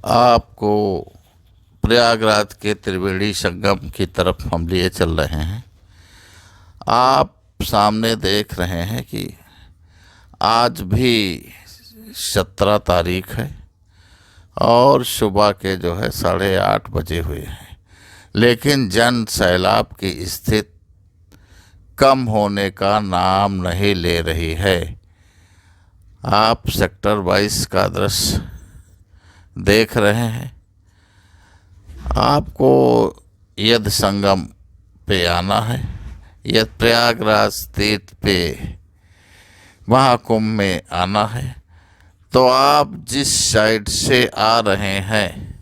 आपको प्रयागराज के त्रिवेणी संगम की तरफ हम लिए चल रहे हैं। आप सामने देख रहे हैं कि आज भी 17 तारीख है और सुबह के 8:30 बजे हुए हैं, लेकिन जन सैलाब की स्थिति कम होने का नाम नहीं ले रही है। आप सेक्टर 22 का दृश्य देख रहे हैं। आपको यदि संगम पे आना है, यदि प्रयागराज तीर्थ पे महाकुंभ में आना है, तो आप जिस साइड से आ रहे हैं,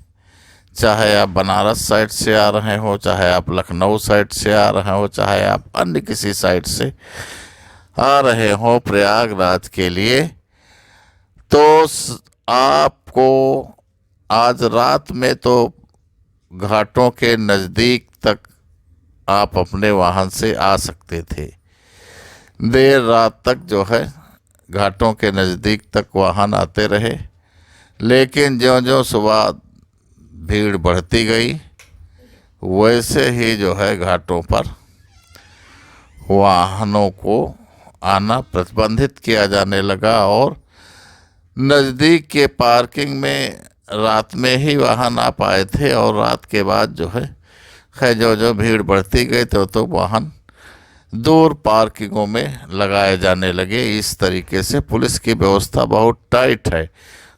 चाहे आप बनारस साइड से आ रहे हो, चाहे आप लखनऊ साइड से आ रहे हो, चाहे आप अन्य किसी साइड से आ रहे हो प्रयागराज के लिए, तो आपको आज रात में तो घाटों के नज़दीक तक आप अपने वाहन से आ सकते थे। देर रात तक घाटों के नज़दीक तक वाहन आते रहे, लेकिन ज्यों-ज्यों सुबह भीड़ बढ़ती गई, वैसे ही घाटों पर वाहनों को आना प्रतिबंधित किया जाने लगा और नज़दीक के पार्किंग में रात में ही वाहन आ पाए थे। और रात के बाद जो भीड़ बढ़ती गई तो वाहन दूर पार्किंगों में लगाए जाने लगे। इस तरीके से पुलिस की व्यवस्था बहुत टाइट है।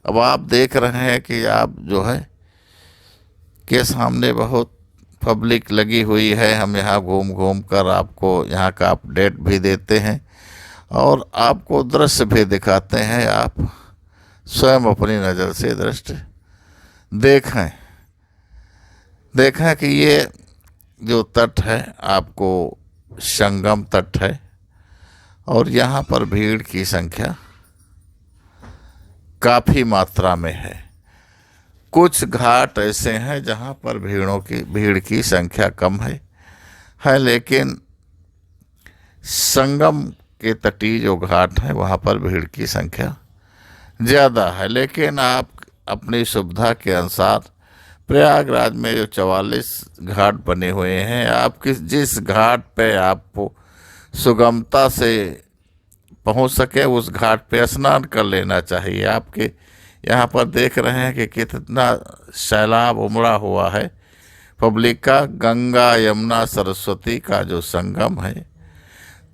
अब आप देख रहे हैं कि आप के सामने बहुत पब्लिक लगी हुई है। हम यहाँ घूम घूम कर आपको यहाँ का अपडेट भी देते हैं और आपको दृश्य भी दिखाते हैं। आप स्वयं अपनी नज़र से दृश्य देखें कि ये जो तट है आपको संगम तट है और यहाँ पर भीड़ की संख्या काफ़ी मात्रा में है। कुछ घाट ऐसे हैं जहाँ पर भीड़ की संख्या कम है, लेकिन संगम के तटीय जो घाट हैं वहाँ पर भीड़ की संख्या ज़्यादा है। लेकिन आप अपनी सुविधा के अनुसार प्रयागराज में जो 44 घाट बने हुए हैं, आप जिस घाट पे आपको सुगमता से पहुंच सके उस घाट पे स्नान कर लेना चाहिए। आपके यहाँ पर देख रहे हैं कि कितना सैलाब उमड़ा हुआ है पब्लिक का। गंगा यमुना सरस्वती का जो संगम है,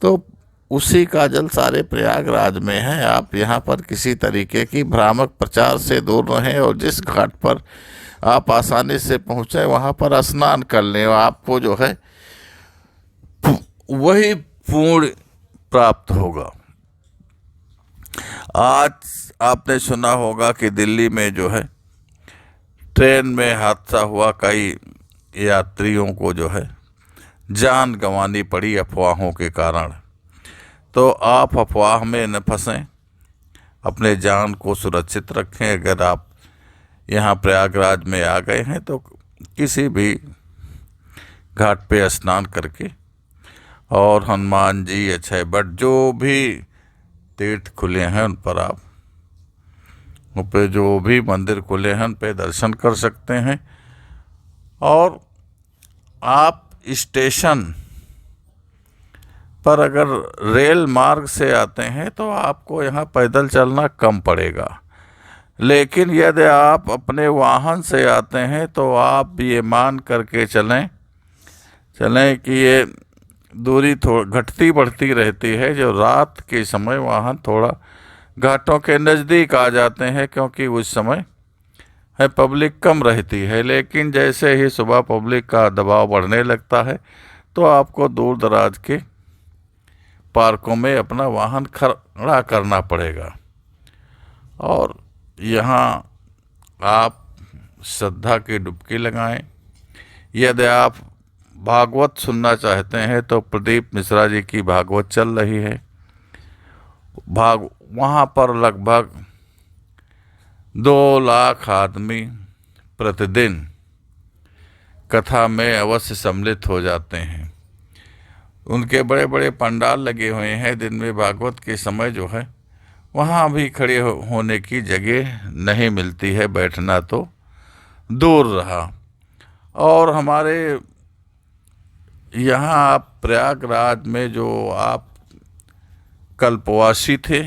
तो उसी का जल सारे प्रयागराज में है। आप यहाँ पर किसी तरीके की भ्रामक प्रचार से दूर रहें और जिस घाट पर आप आसानी से पहुँचे वहाँ पर स्नान कर लें। आपको वही पुण्य प्राप्त होगा। आज आपने सुना होगा कि दिल्ली में ट्रेन में हादसा हुआ, कई यात्रियों को जान गंवानी पड़ी अफवाहों के कारण। तो आप अफवाह में न फंसें, अपने जान को सुरक्षित रखें। अगर आप यहाँ प्रयागराज में आ गए हैं तो किसी भी घाट पे स्नान करके और हनुमान जी, अक्षय वट, जो भी तीर्थ खुले हैं उन पर जो भी मंदिर खुले हैं उन पे दर्शन कर सकते हैं। और आप स्टेशन पर अगर रेल मार्ग से आते हैं तो आपको यहाँ पैदल चलना कम पड़ेगा, लेकिन यदि आप अपने वाहन से आते हैं तो आप ये मान करके चलें कि ये दूरी घटती बढ़ती रहती है। जो रात के समय वाहन थोड़ा घाटों के नज़दीक आ जाते हैं क्योंकि उस समय पब्लिक कम रहती है, लेकिन जैसे ही सुबह पब्लिक का दबाव बढ़ने लगता है तो आपको दूर दराज के पार्कों में अपना वाहन खड़ा करना पड़ेगा। और यहाँ आप श्रद्धा की डुबकी लगाएं। यदि आप भागवत सुनना चाहते हैं तो प्रदीप मिश्रा जी की भागवत चल रही है। वहाँ पर लगभग 2 लाख आदमी प्रतिदिन कथा में अवश्य सम्मिलित हो जाते हैं। उनके बड़े बड़े पंडाल लगे हुए हैं। दिन में भागवत के समय वहाँ भी खड़े होने की जगह नहीं मिलती है, बैठना तो दूर रहा। और हमारे यहाँ आप प्रयागराज में जो आप कल्पवासी थे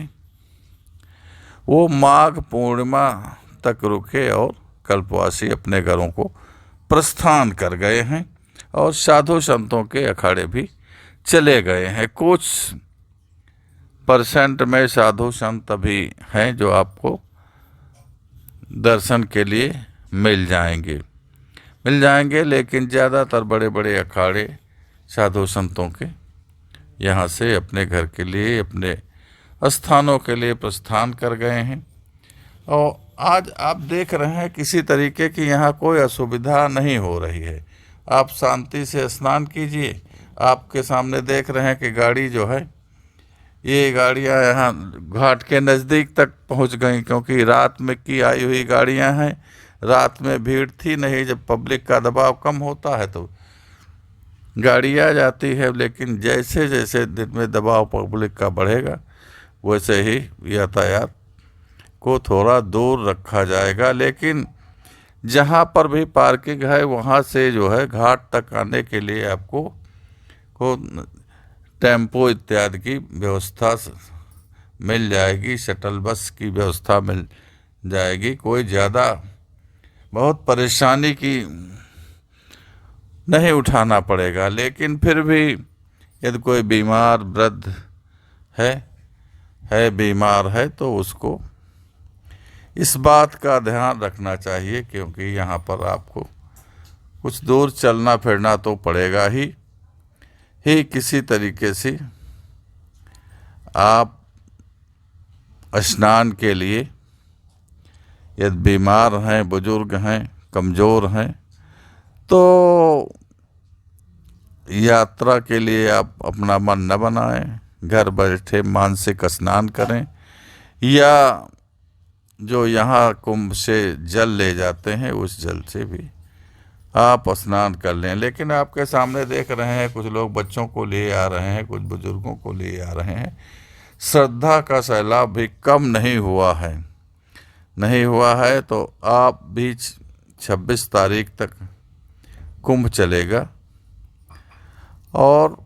वो माघ पूर्णिमा तक रुके और कल्पवासी अपने घरों को प्रस्थान कर गए हैं और साधु संतों के अखाड़े भी चले गए हैं। कुछ परसेंट में साधु संत अभी हैं जो आपको दर्शन के लिए मिल जाएंगे, लेकिन ज़्यादातर बड़े बड़े अखाड़े साधु संतों के यहाँ से अपने घर के लिए, अपने स्थानों के लिए प्रस्थान कर गए हैं। और आज आप देख रहे हैं किसी तरीके की यहाँ कोई असुविधा नहीं हो रही है। आप शांति से स्नान कीजिए। आपके सामने देख रहे हैं कि गाड़ी जो है, ये गाड़ियाँ यहाँ घाट के नज़दीक तक पहुँच गई, क्योंकि रात में की आई हुई गाड़ियाँ हैं। रात में भीड़ थी नहीं, जब पब्लिक का दबाव कम होता है तो गाड़ी आ जाती है। लेकिन जैसे जैसे दिन में दबाव पब्लिक का बढ़ेगा वैसे ही यातायात को थोड़ा दूर रखा जाएगा। लेकिन जहाँ पर भी पार्किंग है वहाँ से जो है घाट तक आने के लिए आपको को टेम्पो इत्यादि की व्यवस्था मिल जाएगी, शटल बस की व्यवस्था मिल जाएगी। कोई ज़्यादा बहुत परेशानी की नहीं उठाना पड़ेगा। लेकिन फिर भी यदि कोई बीमार वृद्ध बीमार है तो उसको इस बात का ध्यान रखना चाहिए, क्योंकि यहाँ पर आपको कुछ दूर चलना फिरना तो पड़ेगा ही। किसी तरीके से आप स्नान के लिए यदि बीमार हैं, बुजुर्ग हैं, कमज़ोर हैं, तो यात्रा के लिए आप अपना मन न बनाएं, घर बैठे मानसिक स्नान करें, या जो यहाँ कुंभ से जल ले जाते हैं उस जल से भी आप स्नान कर लें। लेकिन आपके सामने देख रहे हैं कुछ लोग बच्चों को लिए आ रहे हैं, कुछ बुजुर्गों को लिए आ रहे हैं। श्रद्धा का सैलाब भी कम नहीं हुआ है, तो आप भी 26 तारीख तक कुंभ चलेगा और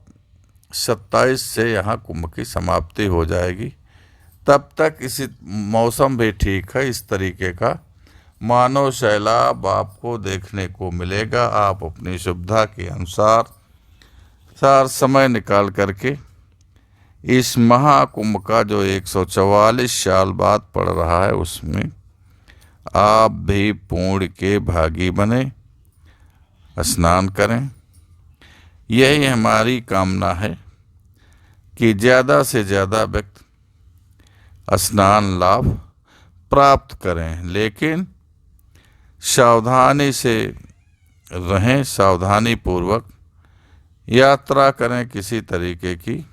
27 से यहाँ कुंभ की समाप्ति हो जाएगी। तब तक इसी मौसम भी ठीक है, इस तरीके का मानव सैलाब आपको देखने को मिलेगा। आप अपनी सुविधा के अनुसार समय निकाल करके इस महाकुंभ का जो 144 साल बाद पड़ रहा है उसमें आप भी पुण्य के भागी बने, स्नान करें। यही हमारी कामना है कि ज़्यादा से ज़्यादा व्यक्ति स्नान लाभ प्राप्त करें, लेकिन सावधानी से रहें, सावधानी पूर्वक यात्रा करें। किसी तरीके की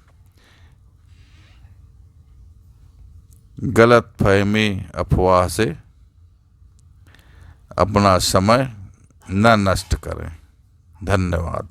गलत फहमी अफवाह से अपना समय न नष्ट करें। धन्यवाद।